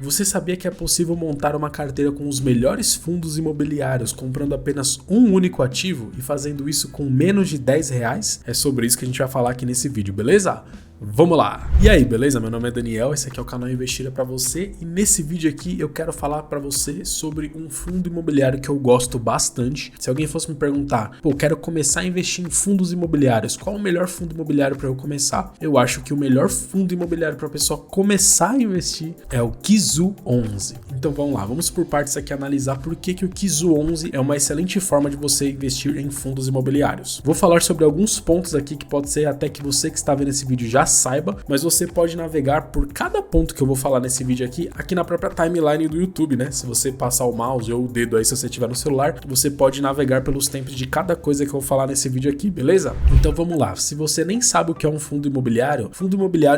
Você sabia que é possível montar uma carteira com os melhores fundos imobiliários comprando apenas um único ativo e fazendo isso com menos de R$10? É sobre isso que a gente vai falar aqui nesse vídeo, beleza? Vamos lá! E aí, beleza? Meu nome é Daniel, esse aqui é o canal Investir para você e nesse vídeo aqui eu quero falar para você sobre um fundo imobiliário que eu gosto bastante. Se alguém fosse me perguntar, pô, quero começar a investir em fundos imobiliários, qual o melhor fundo imobiliário para eu começar? Eu acho que o melhor fundo imobiliário para a pessoa começar a investir é o KIZU 11. Então vamos lá, vamos por partes aqui analisar por que o KIZU 11 é uma excelente forma de você investir em fundos imobiliários. Vou falar sobre alguns pontos aqui que pode ser até que você que está vendo esse vídeo já saiba, mas você pode navegar por cada ponto que eu vou falar nesse vídeo aqui na própria timeline do YouTube, né? Se você passar o mouse ou o dedo aí, se você tiver no celular, você pode navegar pelos tempos de cada coisa que eu vou falar nesse vídeo aqui, beleza? Então vamos lá, se você nem sabe o que é um fundo imobiliário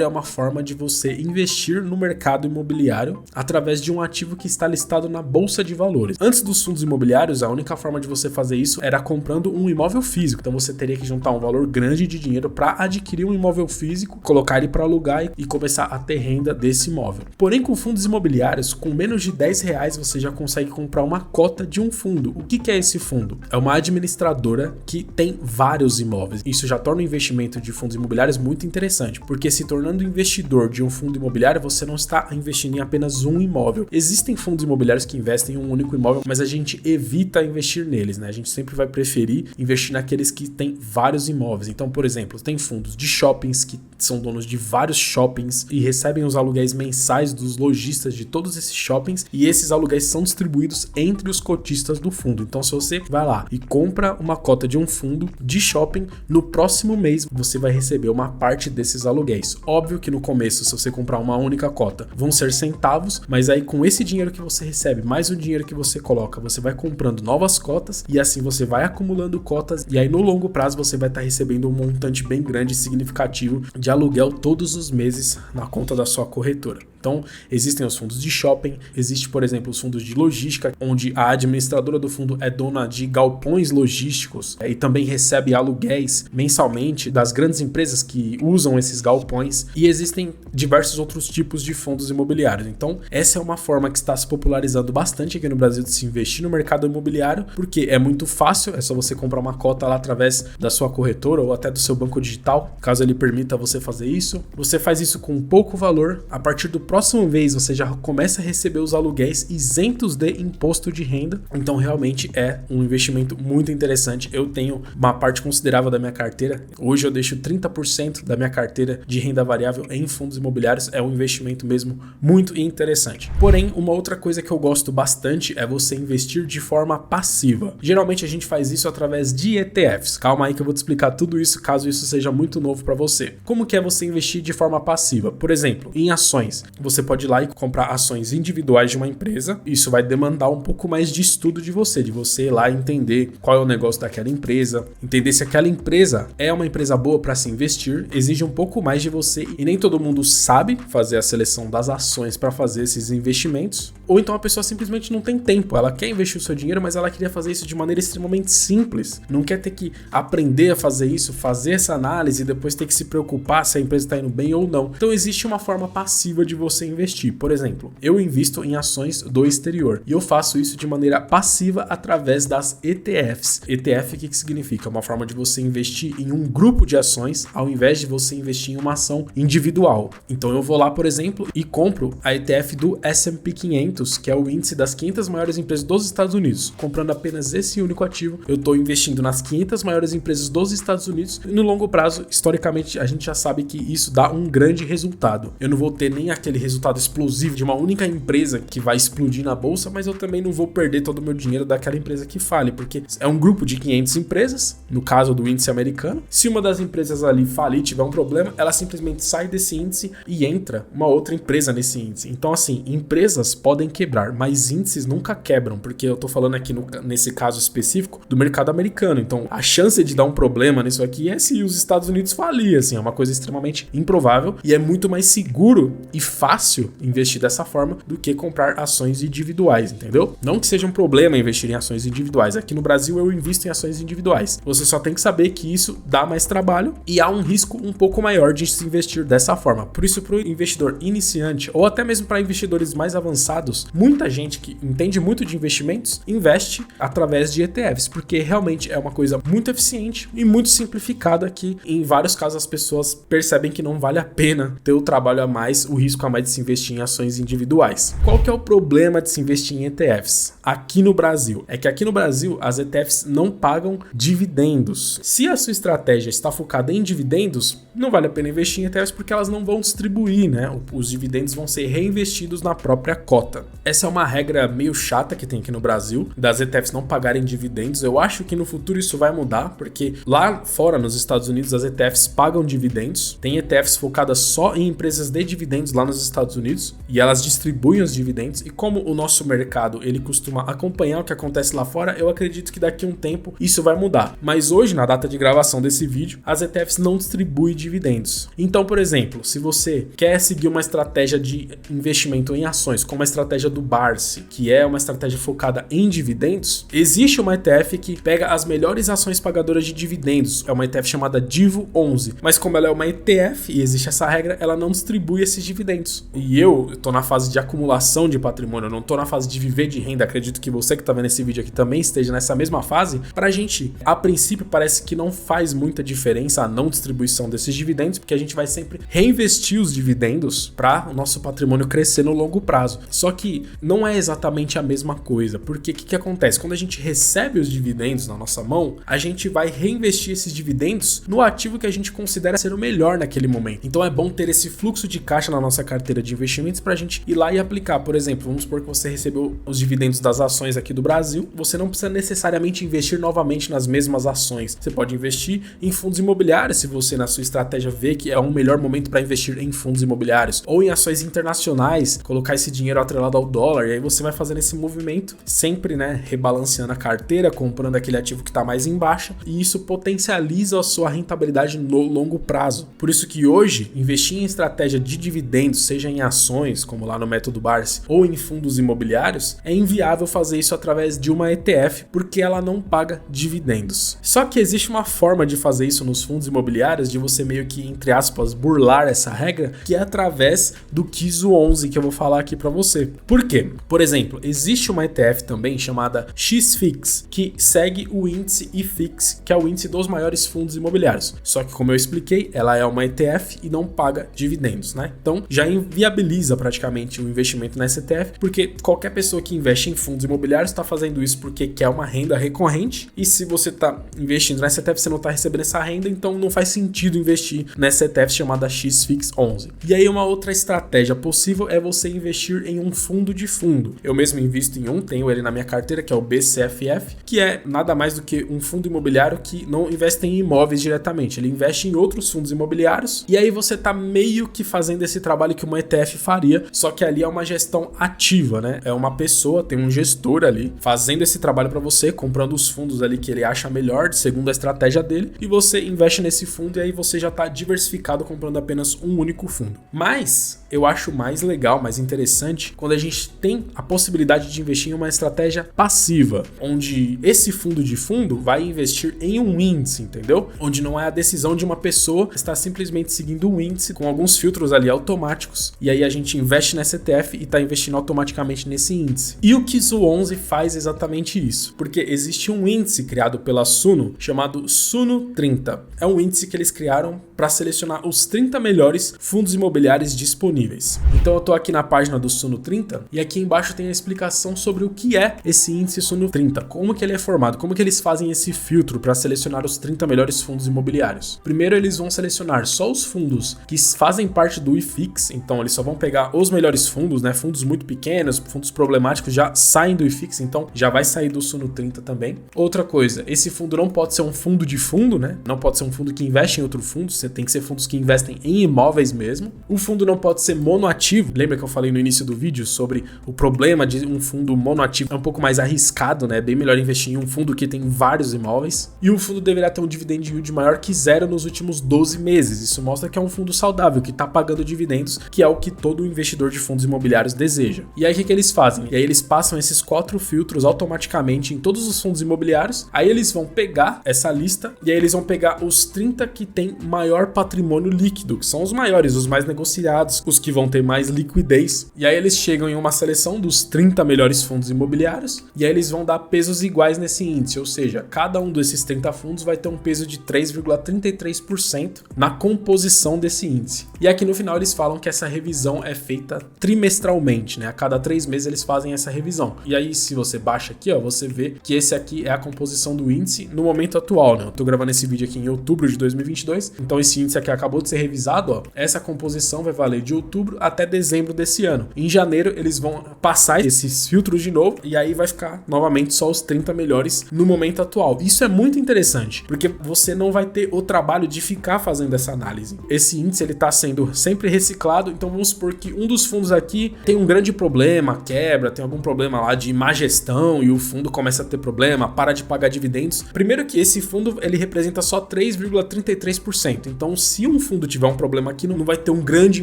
é uma forma de você investir no mercado imobiliário através de um ativo que está listado na Bolsa de Valores. Antes dos fundos imobiliários, a única forma de você fazer isso era comprando um imóvel físico, então você teria que juntar um valor grande de dinheiro para adquirir um imóvel físico, colocar ele para alugar e começar a ter renda desse imóvel. Porém, com fundos imobiliários, com menos de R$10 você já consegue comprar uma cota de um fundo. O que é esse fundo? É uma administradora que tem vários imóveis. Isso já torna o investimento de fundos imobiliários muito interessante, porque se tornando investidor de um fundo imobiliário, você não está investindo em apenas um imóvel. Existem fundos imobiliários que investem em um único imóvel, mas a gente evita investir neles, né? A gente sempre vai preferir investir naqueles que têm vários imóveis. Então, por exemplo, tem fundos de shoppings que são donos de vários shoppings e recebem os aluguéis mensais dos lojistas de todos esses shoppings e esses aluguéis são distribuídos entre os cotistas do fundo. Então, se você vai lá e compra uma cota de um fundo de shopping, no próximo mês você vai receber uma parte desses aluguéis. Óbvio que no começo, se você comprar uma única cota, vão ser centavos, mas aí com esse dinheiro que você recebe, mais o dinheiro que você coloca, você vai comprando novas cotas e assim você vai acumulando cotas e aí no longo prazo você vai estar recebendo um montante bem grande e significativo de aluguel todos os meses na conta da sua corretora. Então, existem os fundos de shopping, existe, por exemplo, os fundos de logística, onde a administradora do fundo é dona de galpões logísticos e também recebe aluguéis mensalmente das grandes empresas que usam esses galpões e existem diversos outros tipos de fundos imobiliários. Então, essa é uma forma que está se popularizando bastante aqui no Brasil de se investir no mercado imobiliário, porque é muito fácil, é só você comprar uma cota lá através da sua corretora ou até do seu banco digital, caso ele permita você fazer isso. Você faz isso com pouco valor, a partir do próximo mês você já começa a receber os aluguéis isentos de imposto de renda, então realmente é um investimento muito interessante. Eu tenho uma parte considerável da minha carteira, hoje eu deixo 30% da minha carteira de renda variável em fundos imobiliários, é um investimento mesmo muito interessante. Porém, uma outra coisa que eu gosto bastante é você investir de forma passiva. Geralmente a gente faz isso através de ETFs, calma aí que eu vou te explicar tudo isso caso isso seja muito novo para você. Como que é você investir de forma passiva? Por exemplo, em ações. Você pode ir lá e comprar ações individuais de uma empresa. Isso vai demandar um pouco mais de estudo de você ir lá e entender qual é o negócio daquela empresa, entender se aquela empresa é uma empresa boa para se investir, exige um pouco mais de você e nem todo mundo sabe fazer a seleção das ações para fazer esses investimentos. Ou então a pessoa simplesmente não tem tempo, ela quer investir o seu dinheiro, mas ela queria fazer isso de maneira extremamente simples, não quer ter que aprender a fazer isso, fazer essa análise e depois ter que se preocupar se a empresa está indo bem ou não. Então existe uma forma passiva de você investir. Por exemplo, eu invisto em ações do exterior e eu faço isso de maneira passiva através das ETFs. ETF, o que significa? É uma forma de você investir em um grupo de ações ao invés de você investir em uma ação individual. Então eu vou lá, por exemplo, e compro a ETF do S&P 500, que é o índice das 500 maiores empresas dos Estados Unidos. Comprando apenas esse único ativo, eu estou investindo nas 500 maiores empresas dos Estados Unidos e no longo prazo, historicamente, a gente já sabe que isso dá um grande resultado. Eu não vou ter nem aquele resultado explosivo de uma única empresa que vai explodir na bolsa, mas eu também não vou perder todo o meu dinheiro daquela empresa que fale, porque é um grupo de 500 empresas, no caso do índice americano. Se uma das empresas ali falir, tiver um problema, ela simplesmente sai desse índice e entra uma outra empresa nesse índice. Então, assim, empresas podem quebrar, mas índices nunca quebram, porque eu tô falando aqui nesse caso específico do mercado americano. Então, a chance de dar um problema nisso aqui é se os Estados Unidos falir, assim, é uma coisa extremamente improvável e é muito mais seguro e fácil fácil investir dessa forma do que comprar ações individuais, entendeu? Não que seja um problema investir em ações individuais. Aqui no Brasil eu invisto em ações individuais. Você só tem que saber que isso dá mais trabalho e há um risco um pouco maior de se investir dessa forma. Por isso, para o investidor iniciante ou até mesmo para investidores mais avançados, muita gente que entende muito de investimentos investe através de ETFs, porque realmente é uma coisa muito eficiente e muito simplificada que em vários casos as pessoas percebem que não vale a pena ter o trabalho a mais, o risco a mais de se investir em ações individuais. Qual que é o problema de se investir em ETFs aqui no Brasil? É que aqui no Brasil as ETFs não pagam dividendos. Se a sua estratégia está focada em dividendos, não vale a pena investir em ETFs porque elas não vão distribuir, né? Os dividendos vão ser reinvestidos na própria cota. Essa é uma regra meio chata que tem aqui no Brasil, das ETFs não pagarem dividendos. Eu acho que no futuro isso vai mudar, porque lá fora, nos Estados Unidos, as ETFs pagam dividendos. Tem ETFs focadas só em empresas de dividendos lá nos Estados Unidos e elas distribuem os dividendos. E como o nosso mercado ele costuma acompanhar o que acontece lá fora, eu acredito que daqui a um tempo isso vai mudar. Mas hoje, na data de gravação desse vídeo, as ETFs não distribuem dividendos. Então, por exemplo, se você quer seguir uma estratégia de investimento em ações, como a estratégia do Barsi, que é uma estratégia focada em dividendos, existe uma ETF que pega as melhores ações pagadoras de dividendos. É uma ETF chamada Divo 11. Mas como ela é uma ETF e existe essa regra, ela não distribui esses dividendos. E eu tô na fase de acumulação de patrimônio, eu não tô na fase de viver de renda. Acredito que você que tá vendo esse vídeo aqui também esteja nessa mesma fase. Pra gente, a princípio, parece que não faz muita diferença a não distribuição desses dividendos, porque a gente vai sempre reinvestir os dividendos para o nosso patrimônio crescer no longo prazo. Só que não é exatamente a mesma coisa, porque o que acontece? Quando a gente recebe os dividendos na nossa mão, a gente vai reinvestir esses dividendos no ativo que a gente considera ser o melhor naquele momento. Então é bom ter esse fluxo de caixa na nossa carteira de investimentos para a gente ir lá e aplicar. Por exemplo, vamos supor que você recebeu os dividendos das ações aqui do Brasil, você não precisa necessariamente investir novamente nas mesmas ações. Você pode investir em fundos imobiliários, se você na sua estratégia vê que é um melhor momento para investir em fundos imobiliários, ou em ações internacionais, colocar esse dinheiro atrelado ao dólar, e aí você vai fazendo esse movimento, sempre, né, rebalanceando a carteira, comprando aquele ativo que está mais em baixa, e isso potencializa a sua rentabilidade no longo prazo. Por isso que hoje, investir em estratégia de dividendos, seja em ações, como lá no método Barsi, ou em fundos imobiliários, é inviável fazer isso através de uma ETF, porque ela não paga dividendos. Só que existe uma forma de fazer isso nos fundos imobiliários, de você meio que, entre aspas, burlar essa regra, que é através do KISO 11, que eu vou falar aqui para você. Por quê? Por exemplo, existe uma ETF também chamada XFIX, que segue o índice IFIX, que é o índice dos maiores fundos imobiliários. Só que, como eu expliquei, ela é uma ETF e não paga dividendos, né? Então, já inviabiliza praticamente o investimento nessa ETF, porque qualquer pessoa que investe em fundos imobiliários está fazendo isso porque quer uma renda recorrente, e se você está investindo nessa ETF, você não está recebendo essa renda, então não faz sentido investir nessa ETF chamada XFIX 11. E aí uma outra estratégia possível é você investir em um fundo de fundo. Eu mesmo invisto em um, tenho ele na minha carteira, que é o BCFF, que é nada mais do que um fundo imobiliário que não investe em imóveis diretamente, ele investe em outros fundos imobiliários, e aí você tá meio que fazendo esse trabalho que uma ETF faria, só que ali é uma gestão ativa, né? É uma pessoa, tem um gestor ali, fazendo esse trabalho para você, comprando os fundos ali que ele acha melhor, segundo a estratégia dele, e você investe nesse fundo e aí você já tá diversificado comprando apenas um único fundo. Mas eu acho mais legal, mais interessante, quando a gente tem a possibilidade de investir em uma estratégia passiva, onde esse fundo de fundo vai investir em um índice, entendeu? Onde não é a decisão de uma pessoa, está simplesmente seguindo um índice com alguns filtros ali automáticos, e aí a gente investe nessa ETF e está investindo automaticamente nesse índice. E o KISO 11 faz exatamente isso, porque existe um índice criado pela Suno chamado Suno 30. É um índice que eles criaram para selecionar os 30 melhores fundos imobiliários disponíveis. Então eu tô aqui na página do Suno 30 e aqui embaixo tem a explicação sobre o que é esse índice Suno 30, como que ele é formado, como que eles fazem esse filtro para selecionar os 30 melhores fundos imobiliários. Primeiro eles vão selecionar só os fundos que fazem parte do IFIX, então eles só vão pegar os melhores fundos, né? Fundos muito pequenos, fundos problemáticos já saem do IFIX, então já vai sair do Suno 30 também. Outra coisa, esse fundo não pode ser um fundo de fundo, né? Não pode ser um fundo que investe em outro fundo, você tem que ser fundos que investem em imóveis mesmo. O fundo não pode ser monoativo. Lembra que eu falei no início do vídeo sobre o problema de um fundo monoativo? É um pouco mais arriscado, né? É bem melhor investir em um fundo que tem vários imóveis. E o fundo deverá ter um dividend yield maior que 0 nos últimos 12 meses. Isso mostra que é um fundo saudável, que está pagando dividendos, que é o que todo investidor de fundos imobiliários deseja. E aí o que eles fazem? E aí eles passam esses 4 filtros automaticamente em todos os fundos imobiliários. Aí eles vão pegar essa lista e aí eles vão pegar os 30 que tem maior patrimônio líquido, que são os maiores, os mais negociados, os que vão ter mais liquidez. E aí eles chegam em uma seleção dos 30 melhores fundos imobiliários e aí eles vão dar pesos iguais nesse índice, ou seja, cada um desses 30 fundos vai ter um peso de 3,33% na composição desse índice. E aqui no final eles falam que essa revisão é feita trimestralmente, né? A cada 3 meses eles fazem essa revisão. E aí se você baixa aqui, ó, você vê que esse aqui é a composição do índice no momento atual, né? Eu tô gravando esse vídeo aqui em outubro de 2022, então esse índice aqui acabou de ser revisado, ó. Essa composição vai valer de outubro até dezembro desse ano. Em janeiro eles vão passar esses filtros de novo e aí vai ficar novamente só os 30 melhores no momento atual. Isso é muito interessante, porque você não vai ter o trabalho de ficar fazendo essa análise. Esse índice ele tá sendo sempre reciclado, então vamos supor que um dos fundos aqui tem um grande problema, quebra, tem algum problema lá de má gestão e o fundo começa a ter problema, para de pagar dividendos. Primeiro que esse fundo ele representa só 3,33%. Então, se um fundo tiver um problema aqui, não vai ter um grande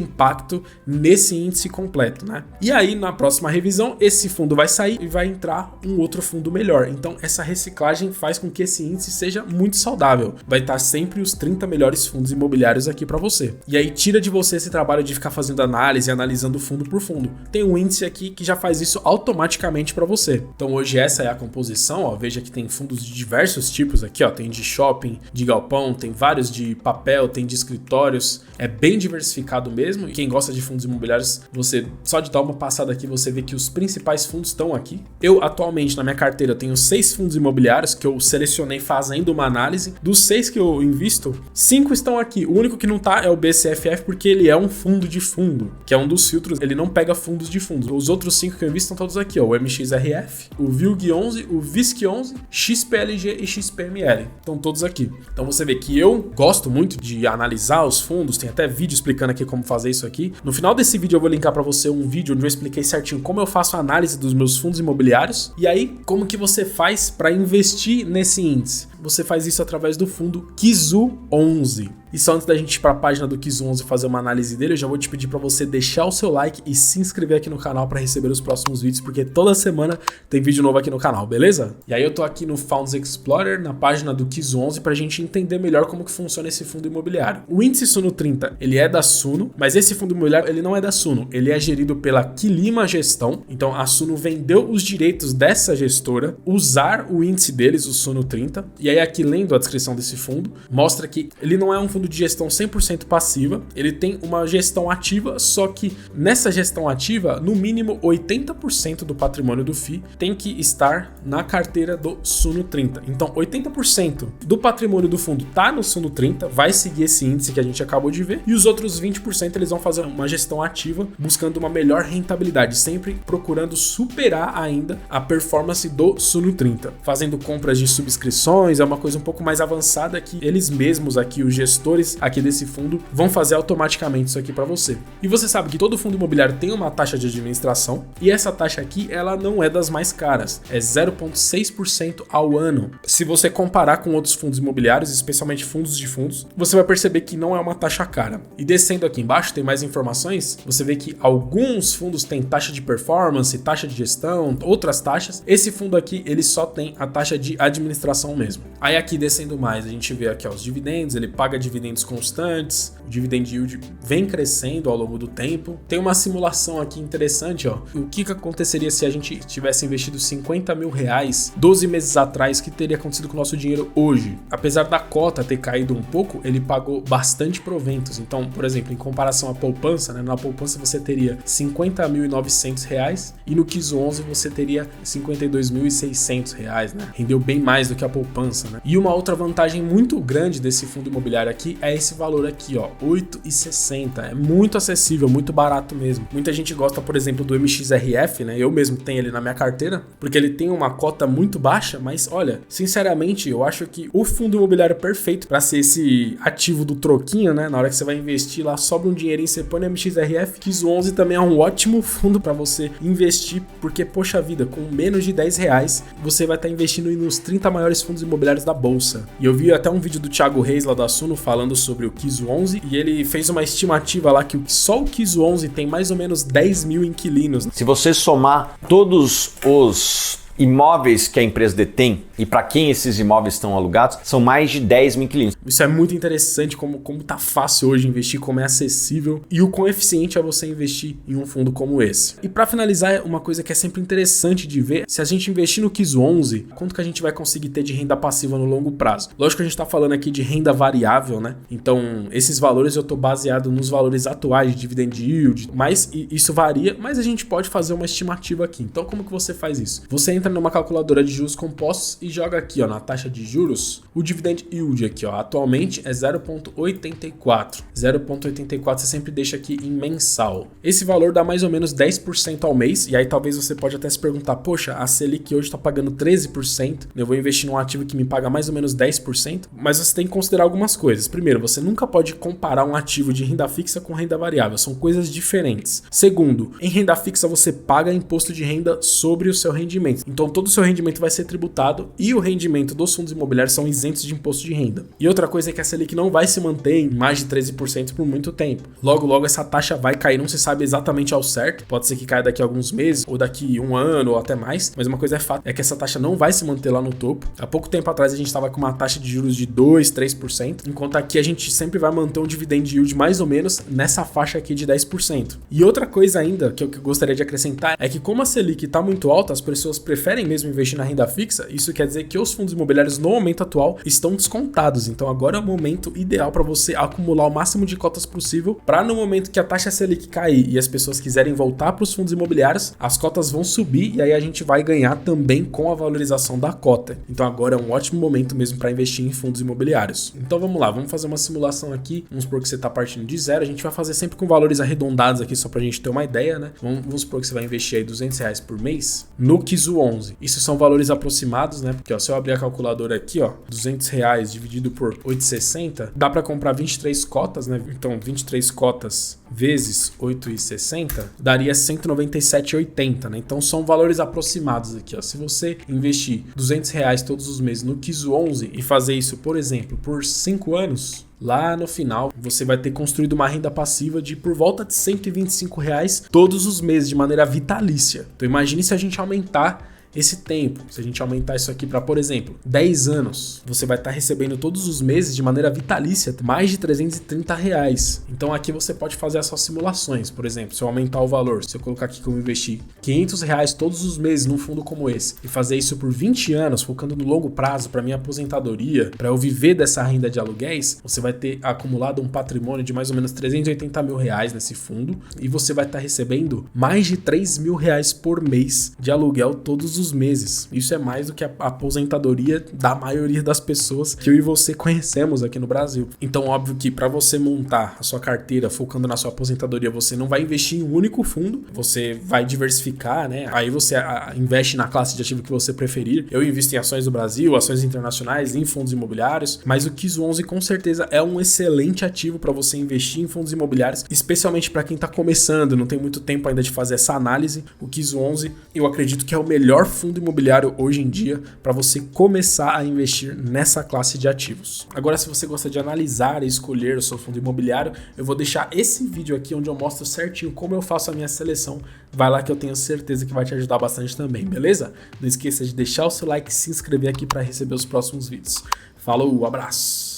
impacto nesse índice completo, né? E aí, na próxima revisão, esse fundo vai sair e vai entrar um outro fundo melhor. Então, essa reciclagem faz com que esse índice seja muito saudável. Vai estar sempre os 30 melhores fundos imobiliários aqui para você. E aí, tira de você esse trabalho de ficar fazendo análise, analisando fundo por fundo. Tem um índice aqui que já faz isso automaticamente para você. Então, hoje essa é a composição, ó. Veja que tem fundos de diversos tipos aqui, ó. Tem de shopping, de galpão, tem vários de papel, tem de escritórios. É bem diversificado mesmo. E quem gosta de fundos imobiliários, você só de dar uma passada aqui, você vê que os principais fundos estão aqui. Eu, atualmente, na minha carteira, tenho 6 fundos imobiliários que eu selecionei fazendo uma análise. Dos 6 que eu invisto, 5 estão aqui. O único que não tá é o BCFF, porque ele é um fundo de fundo, que é um dos filtros. Ele não pega fundos de fundos. Os outros 5 que eu invisto estão todos aqui, ó. O MXRF, o VILG11, o VISC11, XPLG e XPML. Estão todos aqui. Então você vê que eu gosto muito de analisar os fundos, tem até vídeo explicando aqui como fazer isso aqui. No final desse vídeo eu vou linkar para você um vídeo onde eu expliquei certinho como eu faço a análise dos meus fundos imobiliários e aí como que você faz para investir nesse índice. Você faz isso através do fundo KIZU11. E só antes da gente ir para a página do KIZU11 fazer uma análise dele, eu já vou te pedir para você deixar o seu like e se inscrever aqui no canal para receber os próximos vídeos, porque toda semana tem vídeo novo aqui no canal, beleza? E aí eu tô aqui no Funds Explorer, na página do KIZU11, para a gente entender melhor como que funciona esse fundo imobiliário. O índice Suno 30, ele é da Suno, mas esse fundo imobiliário, ele não é da Suno, ele é gerido pela Quilima Gestão. Então a Suno vendeu os direitos dessa gestora usar o índice deles, o Suno 30, e aí aqui lendo a descrição desse fundo, mostra que ele não é um fundo de gestão 100% passiva, ele tem uma gestão ativa, só que nessa gestão ativa, no mínimo 80% do patrimônio do FII tem que estar na carteira do Suno 30. Então 80% do patrimônio do fundo tá no Suno 30, vai seguir esse índice que a gente acabou de ver, e os outros 20% eles vão fazer uma gestão ativa, buscando uma melhor rentabilidade, sempre procurando superar ainda a performance do Suno 30, fazendo compras de subscrições, é uma coisa um pouco mais avançada que eles mesmos aqui, os gestores aqui desse fundo, vão fazer automaticamente isso aqui para você. E você sabe que todo fundo imobiliário tem uma taxa de administração, e essa taxa aqui, ela não é das mais caras, é 0,6% ao ano. Se você comparar com outros fundos imobiliários, especialmente fundos de fundos, você vai perceber que não é uma taxa cara. E descendo aqui embaixo, tem mais informações, você vê que alguns fundos têm taxa de performance, taxa de gestão, outras taxas. Esse fundo aqui, ele só tem a taxa de administração mesmo. Aí aqui descendo mais, a gente vê aqui ó, os dividendos, ele paga dividendos constantes, o dividend yield vem crescendo ao longo do tempo. Tem uma simulação aqui interessante, ó. O que aconteceria se a gente tivesse investido 50 mil reais 12 meses atrás, que teria acontecido com o nosso dinheiro hoje? Apesar da cota ter caído um pouco, ele pagou bastante proventos. Então, por exemplo, em comparação à poupança, né, na poupança você teria 50.900 reais e no KIZU11 você teria 52.600 reais, né? Rendeu bem mais do que a poupança, né? E uma outra vantagem muito grande desse fundo imobiliário aqui que é esse valor aqui, ó, 8,60. É muito acessível, muito barato mesmo. Muita gente gosta, por exemplo, do MXRF, né? Eu mesmo tenho ele na minha carteira, porque ele tem uma cota muito baixa, mas olha, sinceramente, eu acho que o fundo imobiliário perfeito para ser esse ativo do troquinho, né? Na hora que você vai investir lá, sobra um dinheirinho, você põe no MXRF. KISO 11 também é um ótimo fundo para você investir, porque, poxa vida, com menos de R$10, você vai estar investindo nos 30 maiores fundos imobiliários da bolsa. E eu vi até um vídeo do Thiago Reis lá da Suno falando sobre o KISO 11 e ele fez uma estimativa lá que só o KISO 11 tem mais ou menos 10 mil inquilinos. Se você somar todos os imóveis que a empresa detém e para quem esses imóveis estão alugados, são mais de 10 mil inquilinos. Isso é muito interessante, como tá fácil hoje investir, como é acessível e o quão eficiente é você investir em um fundo como esse. E para finalizar, uma coisa que é sempre interessante de ver, se a gente investir no KISO 11, quanto que a gente vai conseguir ter de renda passiva no longo prazo? Lógico que a gente está falando aqui de renda variável, né? Então, esses valores eu tô baseado nos valores atuais de dividend yield, mas isso varia, mas a gente pode fazer uma estimativa aqui. Então, como que você faz isso? Você entra numa calculadora de juros compostos e joga aqui, ó, na taxa de juros, o dividend yield aqui, ó, atualmente é 0,84. 0,84 você sempre deixa aqui em mensal. Esse valor dá mais ou menos 10% ao mês, e aí talvez você pode até se perguntar, poxa, a Selic hoje está pagando 13%, eu vou investir num ativo que me paga mais ou menos 10%, mas você tem que considerar algumas coisas. Primeiro, você nunca pode comparar um ativo de renda fixa com renda variável, são coisas diferentes. Segundo, em renda fixa você paga imposto de renda sobre o seu rendimento. Então todo o seu rendimento vai ser tributado e o rendimento dos fundos imobiliários são isentos de imposto de renda. E outra coisa é que a Selic não vai se manter em mais de 13% por muito tempo. Logo essa taxa vai cair, não se sabe exatamente ao certo, pode ser que caia daqui a alguns meses, ou daqui um ano, ou até mais, mas uma coisa é fato, é que essa taxa não vai se manter lá no topo. Há pouco tempo atrás a gente estava com uma taxa de juros de 2, 3%, enquanto aqui a gente sempre vai manter um dividend yield mais ou menos nessa faixa aqui de 10%. E outra coisa ainda que eu gostaria de acrescentar é que como a Selic está muito alta, as pessoas preferem mesmo investir na renda fixa, isso quer dizer que os fundos imobiliários no momento atual estão descontados. Então agora é o momento ideal para você acumular o máximo de cotas possível para no momento que a taxa Selic cair e as pessoas quiserem voltar para os fundos imobiliários, as cotas vão subir e aí a gente vai ganhar também com a valorização da cota. Então agora é um ótimo momento mesmo para investir em fundos imobiliários. Então vamos lá, vamos fazer uma simulação aqui. Vamos supor que você está partindo de zero, a gente vai fazer sempre com valores arredondados aqui só para a gente ter uma ideia, né? Vamos supor que você vai investir aí R$200 por mês no KISO 11. Isso são valores aproximados, né? Porque ó, se eu abrir a calculadora aqui, ó, R$200 dividido por 8,60, dá para comprar 23 cotas, né? Então 23 cotas vezes 8,60 daria 197,80, né? Então são valores aproximados aqui, ó. Se você investir R$200 todos os meses no KISO 11 e fazer isso, por exemplo, por 5 anos, lá no final você vai ter construído uma renda passiva de por volta de R$125 todos os meses de maneira vitalícia. Então imagine se a gente aumentar esse tempo, se a gente aumentar isso aqui para, por exemplo, 10 anos, você vai estar recebendo todos os meses de maneira vitalícia mais de R$330. Então aqui você pode fazer as suas simulações. Por exemplo, se eu aumentar o valor, se eu colocar aqui como investir R$500 todos os meses num fundo como esse e fazer isso por 20 anos, focando no longo prazo para minha aposentadoria, para eu viver dessa renda de aluguéis, você vai ter acumulado um patrimônio de mais ou menos R$380 mil nesse fundo e você vai estar recebendo mais de R$3 mil por mês de aluguel todos os meses. Isso é mais do que a aposentadoria da maioria das pessoas que eu e você conhecemos aqui no Brasil. Então, óbvio que para você montar a sua carteira focando na sua aposentadoria, você não vai investir em um único fundo, você vai diversificar, né? Aí você investe na classe de ativo que você preferir. Eu invisto em ações do Brasil, ações internacionais, em fundos imobiliários, mas o KISO 11 com certeza é um excelente ativo para você investir em fundos imobiliários, especialmente para quem está começando, não tem muito tempo ainda de fazer essa análise. O KISO 11, eu acredito que é o melhor fundo imobiliário hoje em dia para você começar a investir nessa classe de ativos. Agora, se você gosta de analisar e escolher o seu fundo imobiliário, eu vou deixar esse vídeo aqui onde eu mostro certinho como eu faço a minha seleção. Vai lá que eu tenho certeza que vai te ajudar bastante também, beleza? Não esqueça de deixar o seu like e se inscrever aqui para receber os próximos vídeos. Falou, abraço!